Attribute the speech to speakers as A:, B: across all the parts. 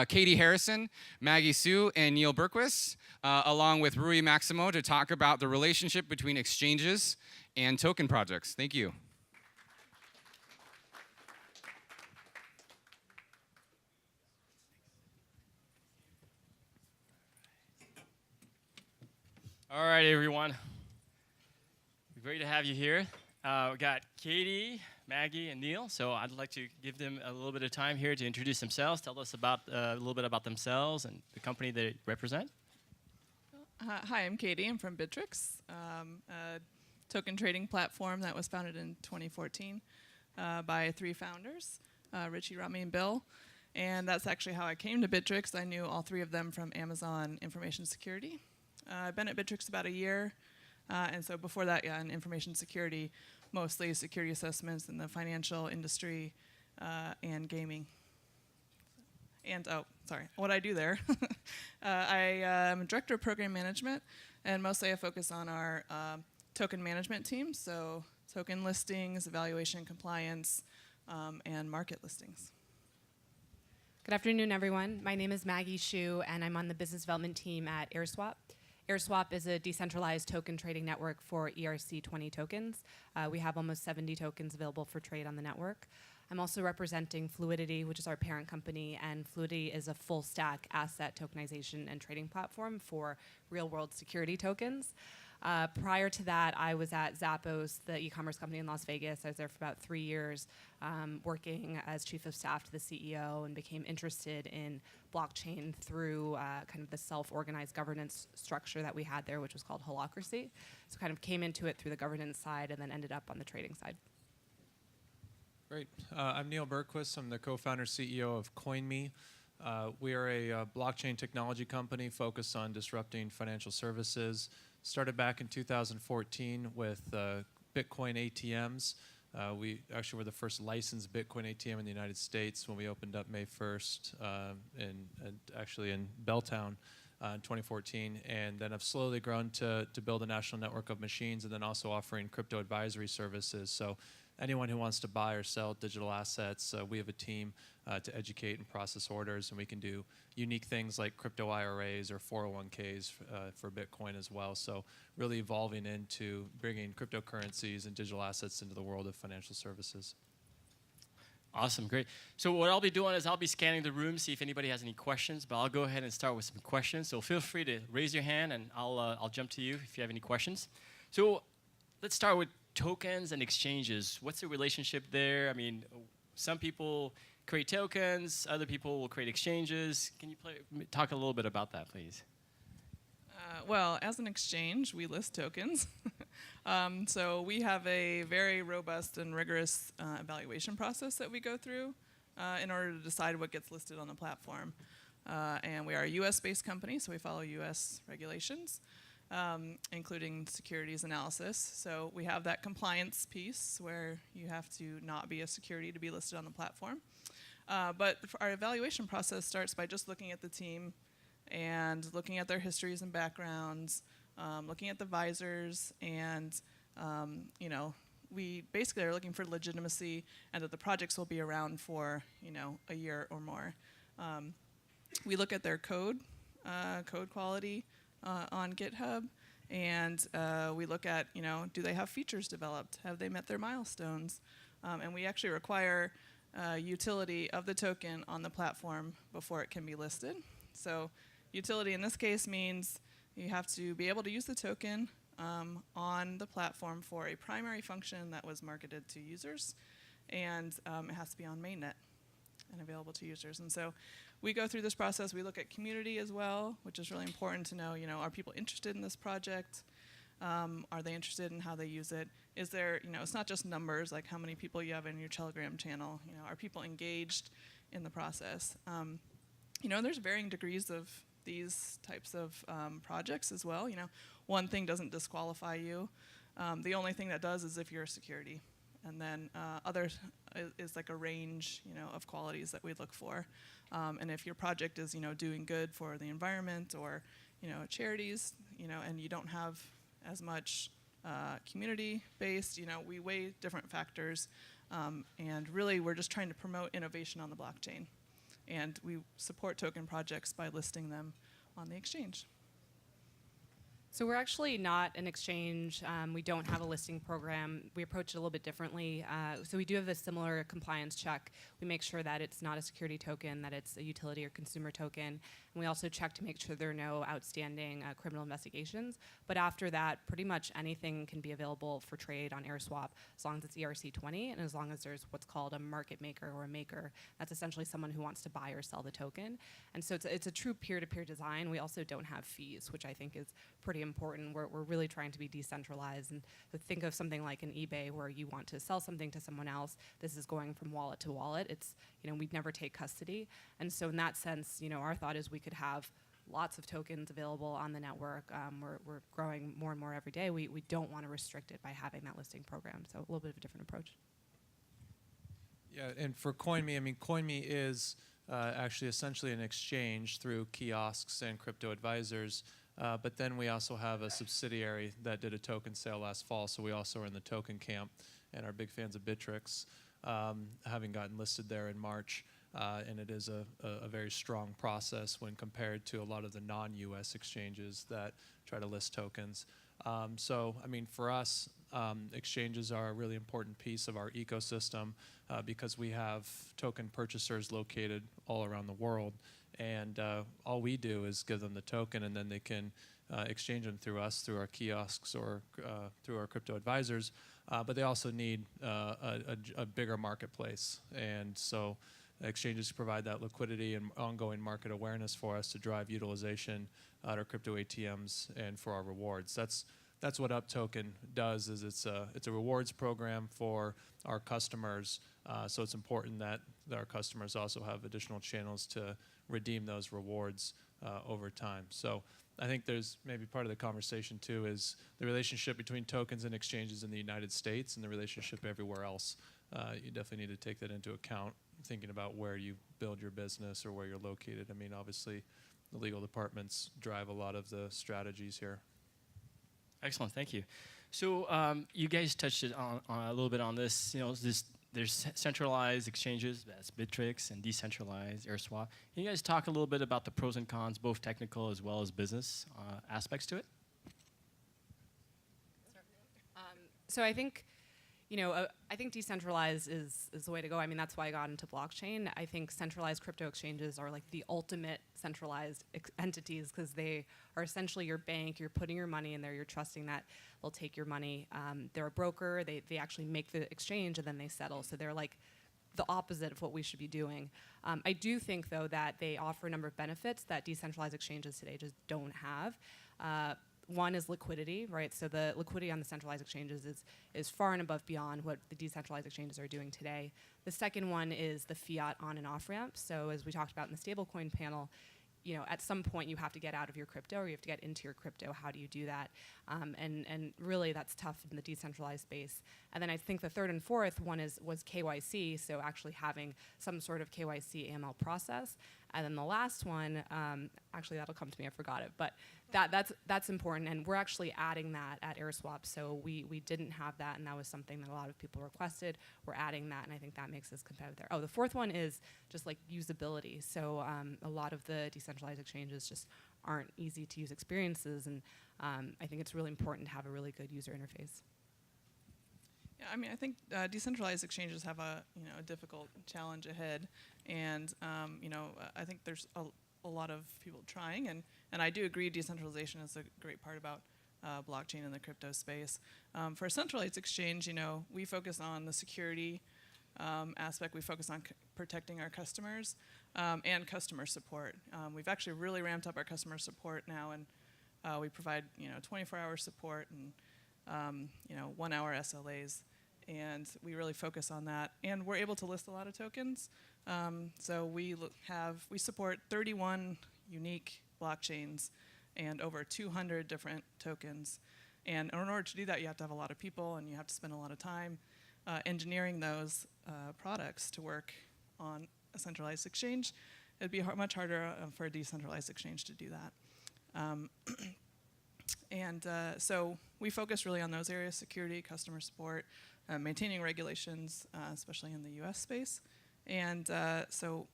A: Katie Harrison, Maggie Sue, and Neil Berquist, along with Rui Maximo, to talk about the relationship between exchanges and token projects. Thank you.
B: All right, everyone. Great to have you here. We got Katie, Maggie, and Neil. So I'd like to give them a little bit of time here to introduce themselves, tell us about a little bit about themselves and the company they represent.
C: Hi, I'm Katie. I'm from Bittrex, a token trading platform that was founded in 2014 by 3 founders, Richie, Rami, and Bill. And that's actually how I came to Bittrex. I knew all 3 of them from Amazon Information Security. I've been at Bittrex about a year. And so before that, in information security, mostly security assessments in the financial industry and gaming. And, what I do there. I am director of program management, and mostly I focus on our token management team, so token listings, evaluation, compliance, and market listings.
D: Good afternoon, everyone. My name is Maggie Shu, and I'm on the business development team at AirSwap. AirSwap is a decentralized token trading network for ERC20 tokens. We have almost 70 tokens available for trade on the network. I'm also representing Fluidity, which is our parent company, and Fluidity is a full stack asset tokenization and trading platform for real-world security tokens. Prior to that, I was at Zappos, the e-commerce company in Las Vegas. I was there for about 3 years, working as chief of staff to the CEO, and became interested in blockchain through kind of the self-organized governance structure that we had there, which was called Holacracy. So kind of came into it through the governance side and then ended up on the trading side.
E: Great. I'm Neil Berquist. I'm the co-founder CEO of CoinMe. We are a blockchain technology company focused on disrupting financial services. Started back in 2014 with Bitcoin ATMs. We actually were the first licensed Bitcoin ATM in the United States when we opened up May 1st actually in Belltown in 2014. And then I've slowly grown to build a national network of machines and then also offering crypto advisory services. So anyone who wants to buy or sell digital assets, we have a team to educate and process orders, and we can do unique things like crypto IRAs or 401ks for Bitcoin as well. So really evolving into bringing cryptocurrencies and digital assets into the world of financial services.
B: Awesome, great. So what I'll be doing is I'll be scanning the room, see if anybody has any questions, but I'll go ahead and start with some questions. So feel free to raise your hand, and I'll jump to you if you have any questions. So let's start with tokens and exchanges. What's the relationship there? I mean, some people create tokens, other people will create exchanges. Can you talk a little bit about that, please?
C: Well, as an exchange, we list tokens. So we have a very robust and rigorous evaluation process that we go through in order to decide what gets listed on the platform. And we are a US-based company, so we follow US regulations, including securities analysis. So we have that compliance piece where you have to not be a security to be listed on the platform. But our evaluation process starts by just looking at the team and looking at their histories and backgrounds, looking at the visors, and we basically are looking for legitimacy and that the projects will be around for a year or more. We look at their code quality on GitHub, and we look at do they have features developed? Have they met their milestones? And we actually require utility of the token on the platform before it can be listed. So utility in this case means you have to be able to use the token on the platform for a primary function that was marketed to users, and it has to be on mainnet and available to users. And so we go through this process. We look at community as well, which is really important to know, are people interested in this project? Are they interested in how they use it? Is there, it's not just numbers, like how many people you have in your Telegram channel. Are people engaged in the process? There's varying degrees of these types of projects as well. One thing doesn't disqualify you. The only thing that does is if you're a security. And then others is like a range, of qualities that we look for. And if your project is, doing good for the environment or, charities, and you don't have as much community-based, we weigh different factors. And really, we're just trying to promote innovation on the blockchain. and we support token projects by listing them on the exchange.
D: So we're actually not an exchange. We don't have a listing program. We approach it a little bit differently. So we do have a similar compliance check. We make sure that it's not a security token, that it's a utility or consumer token. And we also check to make sure there are no outstanding criminal investigations. But after that, pretty much anything can be available for trade on AirSwap as long as it's ERC20 and as long as there's what's called a market maker or a maker. That's essentially someone who wants to buy or sell the token. And so it's a true peer-to-peer design. We also don't have fees, which I think is pretty important. We're really trying to be decentralized, and to think of something like an eBay where you want to sell something to someone else. This is going from wallet to wallet. It's, we'd never take custody. And so in that sense, our thought is we could have lots of tokens available on the network. We're growing more and more every day. We don't want to restrict it by having that listing program. So a little bit of a different approach.
E: Yeah, and for CoinMe, CoinMe is actually essentially an exchange through kiosks and crypto advisors. But then we also have a subsidiary that did a token sale last fall, so we also are in the token camp and are big fans of Bittrex, having gotten listed there in March. And it is a very strong process when compared to a lot of the non-US exchanges that try to list tokens. So, for us, exchanges are a really important piece of our ecosystem because we have token purchasers located all around the world. And all we do is give them the token, and then they can exchange them through us, through our kiosks, or through our crypto advisors. But they also need a bigger marketplace. And so exchanges provide that liquidity and ongoing market awareness for us to drive utilization at our crypto ATMs and for our rewards. That's what UpToken does. Is it's a rewards program for our customers. So it's important that our customers also have additional channels to redeem those rewards over time. So I think there's maybe part of the conversation too is the relationship between tokens and exchanges in the United States and the relationship everywhere else. You definitely need to take that into account, thinking about where you build your business or where you're located. Obviously, the legal departments drive a lot of the strategies here.
B: Excellent, thank you. So you guys touched it on a little bit on this. There's centralized exchanges, that's Bittrex, and decentralized AirSwap. Can you guys talk a little bit about the pros and cons, both technical as well as business aspects to it?
D: So I think, I think decentralized is the way to go. That's why I got into blockchain. I think centralized crypto exchanges are like the ultimate centralized entities because they are essentially your bank. You're putting your money in there. You're trusting that they'll take your money. They're a broker. They actually make the exchange and then they settle. So they're like the opposite of what we should be doing. I do think, though, that they offer a number of benefits that decentralized exchanges today just don't have. One is liquidity, right? So the liquidity on the centralized exchanges is far and above beyond what the decentralized exchanges are doing today. The second one is the fiat on and off ramp. So as we talked about in the stablecoin panel, at some point you have to get out of your crypto or you have to get into your crypto. How do you do that? And really that's tough in the decentralized space. And then I think the third and fourth one was KYC, so actually having some sort of KYC AML process. And then the last one, actually that'll come to me, I forgot it, but that's important, and we're actually adding that at AirSwap. So we didn't have that, and that was something that a lot of people requested. We're adding that, and I think that makes us competitive there. Oh, the fourth one is just like usability. So a lot of the decentralized exchanges just aren't easy to use experiences, and I think it's really important to have a really good user interface.
C: Yeah, I think decentralized exchanges have a difficult challenge ahead, and I think there's a lot of people trying, and I do agree decentralization is a great part about blockchain in the crypto space. For a centralized exchange, we focus on the security aspect. We focus on protecting our customers and customer support. We've actually really ramped up our customer support now, and we provide 24-hour support and 1-hour SLAs, and we really focus on that. And we're able to list a lot of tokens. So we support 31 unique blockchains and over 200 different tokens. And in order to do that, you have to have a lot of people, and you have to spend a lot of time engineering those products to work on a centralized exchange. It'd be much harder for a decentralized exchange to do that. So we focus really on those areas: security, customer support, maintaining regulations, especially in the US space, And so,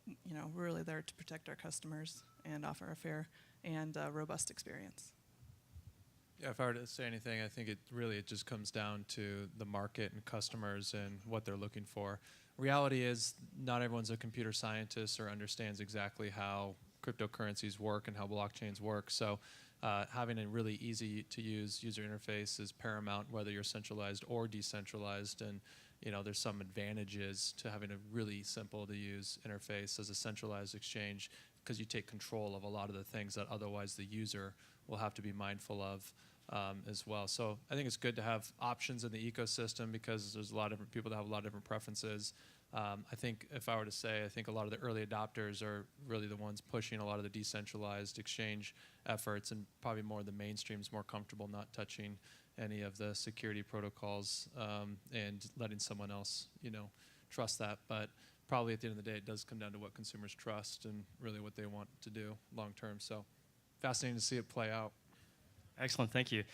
C: we're really there to protect our customers and offer a fair and robust experience.
E: Yeah, if I were to say anything, I think it just comes down to the market and customers and what they're looking for. Reality is not everyone's a computer scientist or understands exactly how cryptocurrencies work and how blockchains work. So having a really easy to use user interface is paramount, whether you're centralized or decentralized. And there's some advantages to having a really simple to use interface as a centralized exchange, because you take control of a lot of the things that otherwise the user will have to be mindful of as well. So I think it's good to have options in the ecosystem, because there's a lot of different people that have a lot of different preferences. I think if I were to say, I think a lot of the early adopters are really the ones pushing a lot of the decentralized exchange efforts, and probably more of the mainstream is more comfortable not touching any of the security protocols and letting someone else, trust that. But probably at the end of the day, it does come down to what consumers trust and really what they want to do long term. So fascinating to see it play out.
B: Excellent, thank you.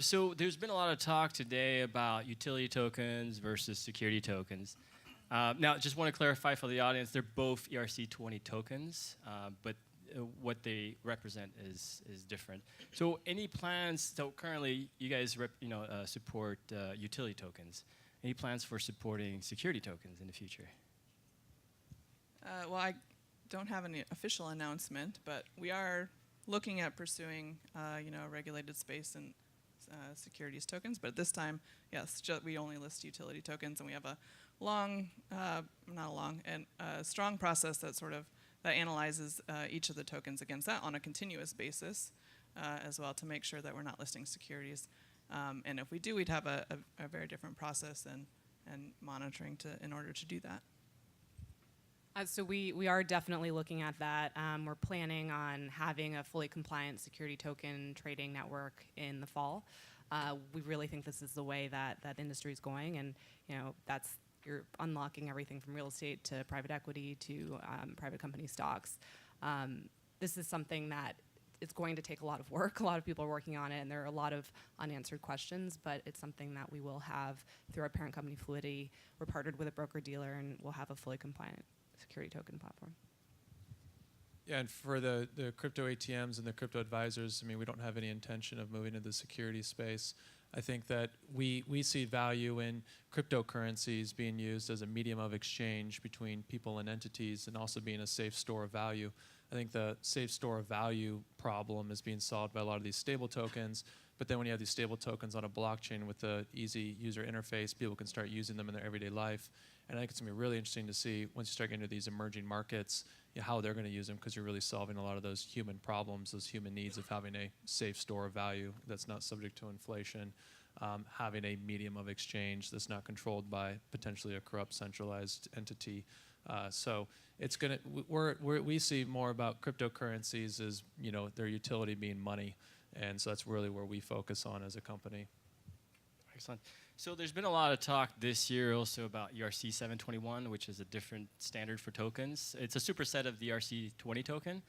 B: So there's been a lot of talk today about utility tokens versus security tokens. Now, just want to clarify for the audience, they're both ERC20 tokens, but what they represent is different. So any plans, so currently you guys support utility tokens. Any plans for supporting security tokens in the future?
C: Well, I don't have any official announcement, but we are looking at pursuing, a regulated space and securities tokens. But at this time, yes, we only list utility tokens, and we have a strong process that analyzes each of the tokens against that on a continuous basis, as well, to make sure that we're not listing securities. And if we do, we'd have a very different process and monitoring in order to do that.
D: So we are definitely looking at that. We're planning on having a fully compliant security token trading network in the fall. We really think this is the way that industry is going, and you're unlocking everything from real estate to private equity to private company stocks. This is something that it's going to take a lot of work. A lot of people are working on it, and there are a lot of unanswered questions, but it's something that we will have through our parent company Fluidity. We're partnered with a broker-dealer, and we'll have a fully compliant security token platform.
E: Yeah, and for the crypto ATMs and the crypto advisors, we don't have any intention of moving into the security space. I think that we see value in cryptocurrencies being used as a medium of exchange between people and entities, and also being a safe store of value. I think the safe store of value problem is being solved by a lot of these stable tokens. But then when you have these stable tokens on a blockchain with the easy user interface, people can start using them in their everyday life. And I think it's going to be really interesting to see, once you start getting into these emerging markets, how they're going to use them, because you're really solving a lot of those human problems, those human needs of having a safe store of value that's not subject to inflation, having a medium of exchange that's not controlled by potentially a corrupt centralized entity. So it's going to, we see more about cryptocurrencies as, their utility being money. And so that's really where we focus on as a company.
B: Excellent. So there's been a lot of talk this year also about ERC 721, which is a different standard for tokens. It's a superset of the ERC20 token.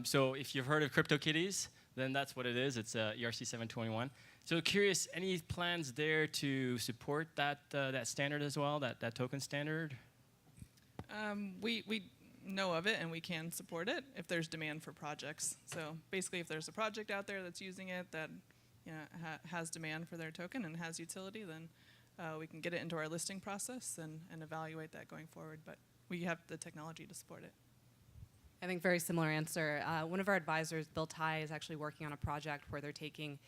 B: So if you've heard of CryptoKitties, then that's what it is. It's ERC 721. So curious, any plans there to support that standard as well, that token standard?
C: We know of it, and we can support it if there's demand for projects. So basically, if there's a project out there that's using it that has demand for their token and has utility, then we can get it into our listing process and evaluate that going forward. But we have the technology to support it.
D: I think very similar answer. One of our advisors, Bill Ty, is actually working on a project where they're taking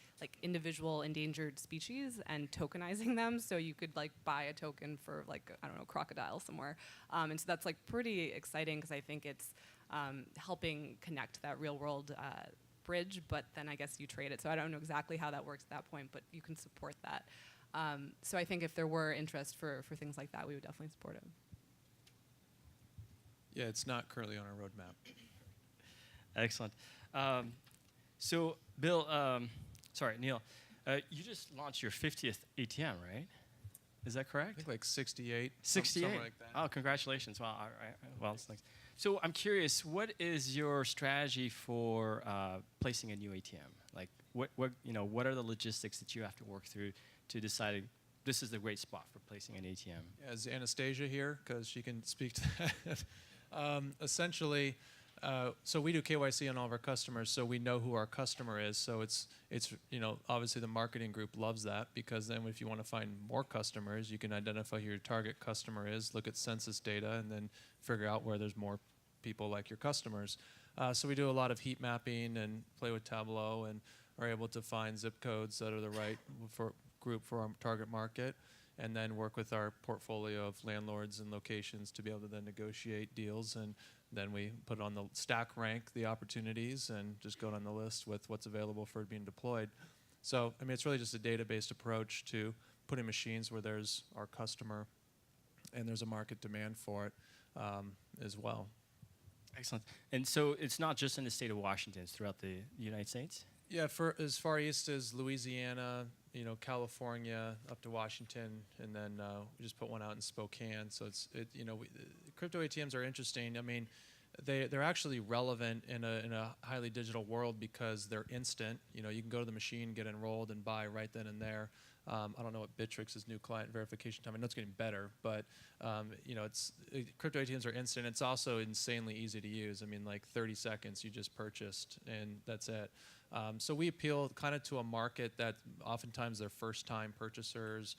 D: individual endangered species and tokenizing them. So you could buy a token for crocodile somewhere. And so that's pretty exciting, because I think it's helping connect that real world bridge, but then I guess you trade it. So I don't know exactly how that works at that point, but you can support that. So I think if there were interest for things like that, we would definitely support it.
E: Yeah, it's not currently on our roadmap.
B: Excellent. So Neil, you just launched your 50th ATM, right? Is that correct?
E: I think 68.
B: 68.
E: Something like that.
B: Oh, congratulations. Wow. All right. Well, it's nice. So I'm curious, what is your strategy for placing a new ATM? What are the logistics that you have to work through to decide this is the great spot for placing an ATM.
E: Is Anastasia here? Because she can speak to that. Essentially, so we do KYC on all of our customers, so we know who our customer is. So it's obviously the marketing group loves that, because then if you want to find more customers, you can identify who your target customer is, look at census data, and then figure out where there's more people like your customers. So we do a lot of heat mapping and play with Tableau, and are able to find zip codes that are the right group for our target market, and then work with our portfolio of landlords and locations to be able to then negotiate deals. And then we put on the stack rank the opportunities and just go down the list with what's available for being deployed. So, I mean, it's really just a data-based approach to putting machines where there's our customer and there's a market demand for it as well.
B: Excellent. And so it's not just in the state of Washington, it's throughout the United States?
E: Yeah, for as far east as Louisiana, California, up to Washington, and then we just put one out in Spokane. So crypto ATMs are interesting. I mean, they're actually relevant in a highly digital world because they're instant. You can go to the machine, get enrolled, and buy right then and there. I don't know what Bitrix's new client verification time. I know it's getting better, but crypto ATMs are instant. It's also insanely easy to use. I mean, like 30 seconds, you just purchased, and that's it. So we appeal kind of to a market that oftentimes they're first-time purchasers,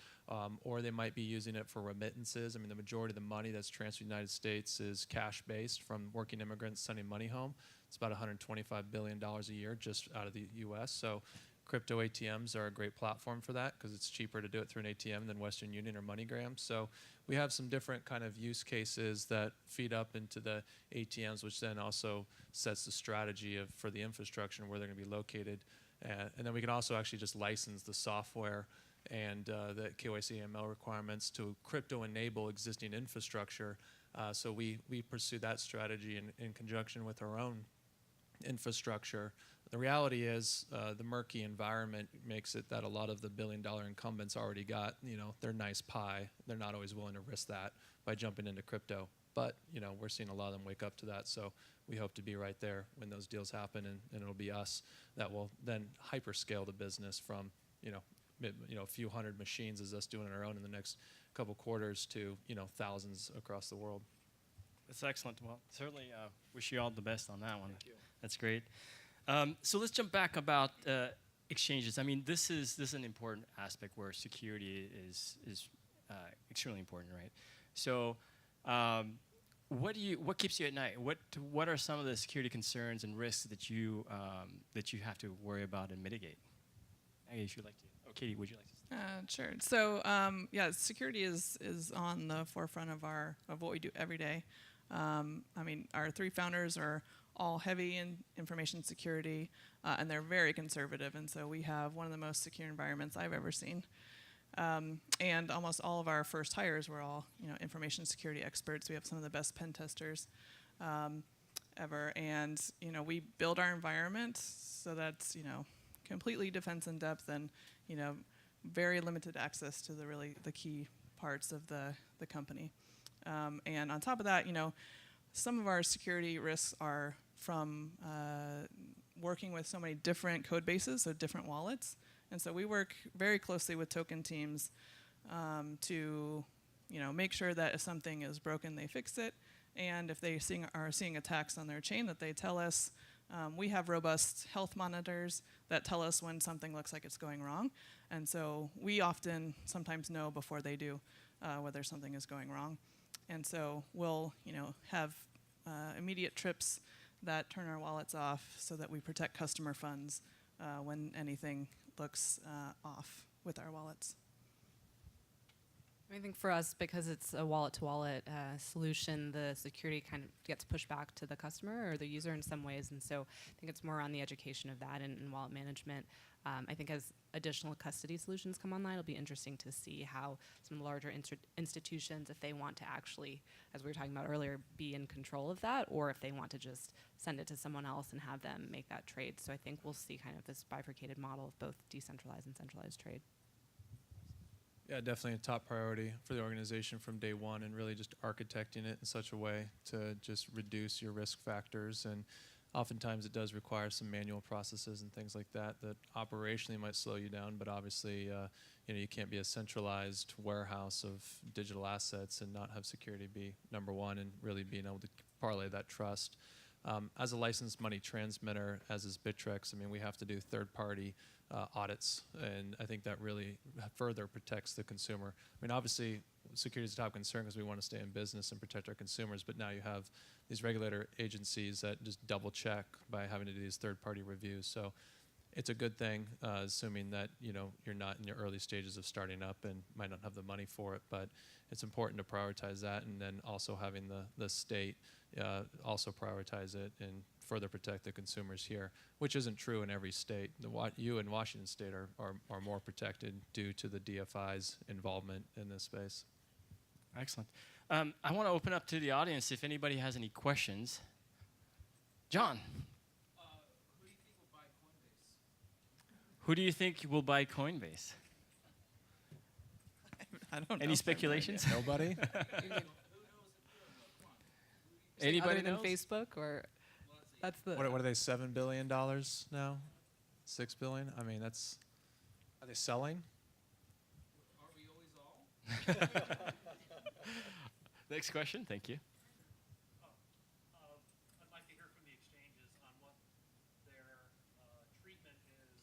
E: or they might be using it for remittances. I mean, the majority of the money that's transferred to the United States is cash-based from working immigrants sending money home. It's about $125 billion a year just out of the U.S. So crypto ATMs are a great platform for that, because it's cheaper to do it through an ATM than Western Union or MoneyGram. So we have some different kind of use cases that feed up into the ATMs, which then also sets the strategy for the infrastructure and where they're going to be located. And then we can also actually just license the software and the KYC AML requirements to crypto-enable existing infrastructure. So we pursue that strategy in conjunction with our own infrastructure. The reality is the murky environment makes it that a lot of the billion-dollar incumbents already got their nice pie. They're not always willing to risk that by jumping into crypto. But we're seeing a lot of them wake up to that. So we hope to be right there when those deals happen, and it'll be us that will then hyperscale the business from a few hundred machines as us doing it on our own in the next couple quarters to thousands across the world.
B: That's excellent. Well, certainly wish you all the best on that one.
E: Thank you.
B: That's great. So let's jump back about exchanges. I mean, this is an important aspect where security is extremely important, right? So, what keeps you at night? What are some of the security concerns and risks that you have to worry about and mitigate? If you'd like to. Oh, Katie, would you like to?
C: Sure. So security is on the forefront of what we do every day. I mean, our three founders are all heavy in information security, and they're very conservative, and so we have one of the most secure environments I've ever seen. And almost all of our first hires were all information security experts. We have some of the best pen testers ever, and we build our environment so that's completely defense in depth, and very limited access to the key parts of the company. And on top of that, some of our security risks are from working with so many different code bases, so different wallets. And so we work very closely with token teams to make sure that if something is broken, they fix it. And if they are seeing attacks on their chain, that they tell us. We have robust health monitors that tell us when something looks like it's going wrong. And so we sometimes know before they do whether something is going wrong. And so we'll have immediate trips that turn our wallets off so that we protect customer funds when anything looks off with our wallets.
D: I think for us, because it's a wallet-to-wallet solution, the security kind of gets pushed back to the customer or the user in some ways, and so I think it's more on the education of that and wallet management. I think as additional custody solutions come online, it'll be interesting to see how some larger institutions, if they want to actually, as we were talking about earlier, be in control of that, or if they want to just send it to someone else and have them make that trade. So I think we'll see kind of this bifurcated model of both decentralized and centralized trade.
E: Yeah, definitely a top priority for the organization from day one, and really just architecting it in such a way to just reduce your risk factors. And oftentimes it does require some manual processes and things like that that operationally might slow you down, but obviously you can't be a centralized warehouse of digital assets and not have security be number one, and really being able to parlay that trust. As a licensed money transmitter, as is Bittrex, we have to do third-party audits, and I think that really further protects the consumer. Obviously, security is a top concern because we want to stay in business and protect our consumers, but now you have these regulator agencies that just double-check by having to do these third-party reviews. So it's a good thing, assuming that you're not in your early stages of starting up and might not have the money for it, but it's important to prioritize that, and then also having the state also prioritize it and further protect the consumers here, which isn't true in every state. You in Washington State are more protected due to the DFI's involvement in this space.
B: Excellent. I want to open up to the audience if anybody has any questions. John. Who do you think will buy Coinbase?
C: I don't know.
B: Any speculations?
E: Nobody?
B: Anybody
F: Other than
B: knows?
F: Facebook, or that's the.
E: What are they, $7 billion now? $6 billion? Are they selling?
A: Are we always all?
B: Next question. Thank you.
G: I'd like to hear from the exchanges on what their treatment is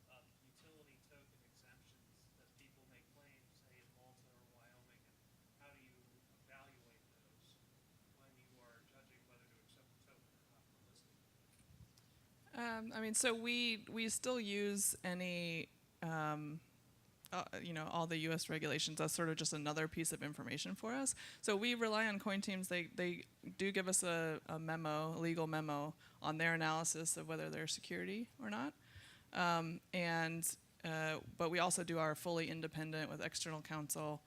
G: of utility token exemptions that people may claim, say, in Malta or Wyoming, and how do you evaluate those when you are judging whether to accept the token or not for listing?
C: So we still use any, all the U.S. regulations. That's sort of just another piece of information for us. So we rely on coin teams. They do give us a legal memo on their analysis of whether they're security or not. But we also do our fully independent with external counsel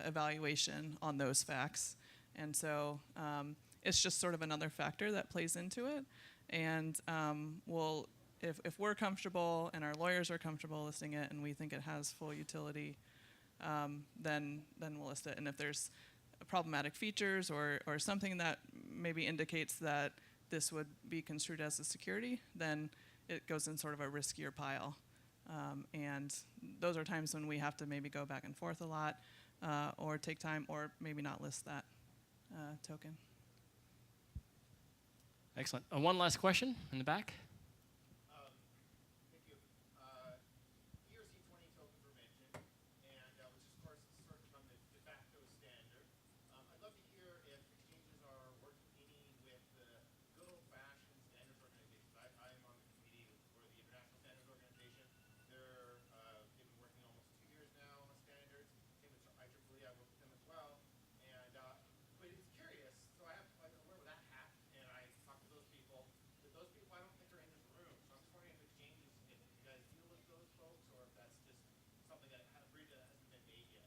C: evaluation on those facts. And so it's just sort of another factor that plays into it. And if we're comfortable and our lawyers are comfortable listing it and we think it has full utility, then we'll list it. And if there's problematic features or something that maybe indicates that this would be construed as a security, then it goes in sort of a riskier pile. And those are times when we have to maybe go back and forth a lot or take time or maybe not list that token.
B: Excellent. One last question in the back.
H: Thank you. ERC20 token prevention, and which of course has sort of become the de facto standard. I'd love to hear if exchanges are working with the good old-fashioned standards organizations. I am on the committee for the International Standards Organization. They've been working almost 2 years now on standards. Same with IEEE, I work with them as well. And but it's curious. So I wear that hat, and I talk to those people. But those people I don't think are in this room. So I'm just wondering if exchanges, if you guys deal with those folks, or if that's just something that hasn't been made yet.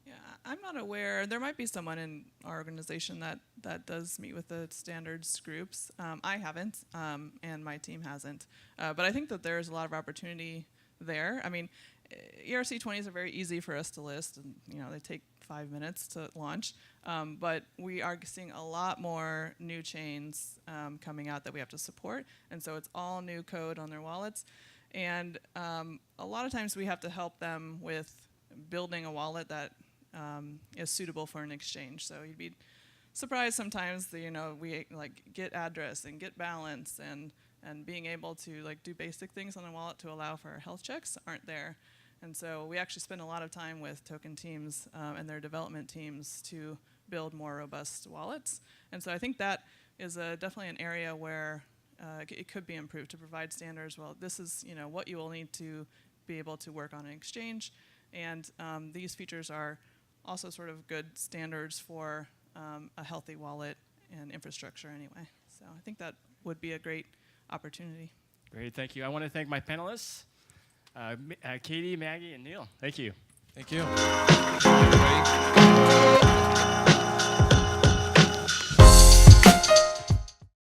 C: Yeah, I'm not aware. There might be someone in our organization that does meet with the standards groups. I haven't, and my team hasn't. But I think that there's a lot of opportunity there. ERC20s are very easy for us to list, and they take 5 minutes to launch. But we are seeing a lot more new chains coming out that we have to support, and so it's all new code on their wallets. And a lot of times we have to help them with building a wallet that is suitable for an exchange. So you'd be surprised sometimes that, we get address and get balance and being able to do basic things on a wallet to allow for health checks aren't there. And so we actually spend a lot of time with token teams and their development teams to build more robust wallets. And so I think that is definitely an area where it could be improved to provide standards. Well, this is what you will need to be able to work on an exchange. And these features are also sort of good standards for a healthy wallet and infrastructure anyway. So I think that would be a great opportunity.
B: Great, thank you. I want to thank my panelists, Katie, Maggie, and Neil. Thank you.
E: Thank you.
A: Everybody.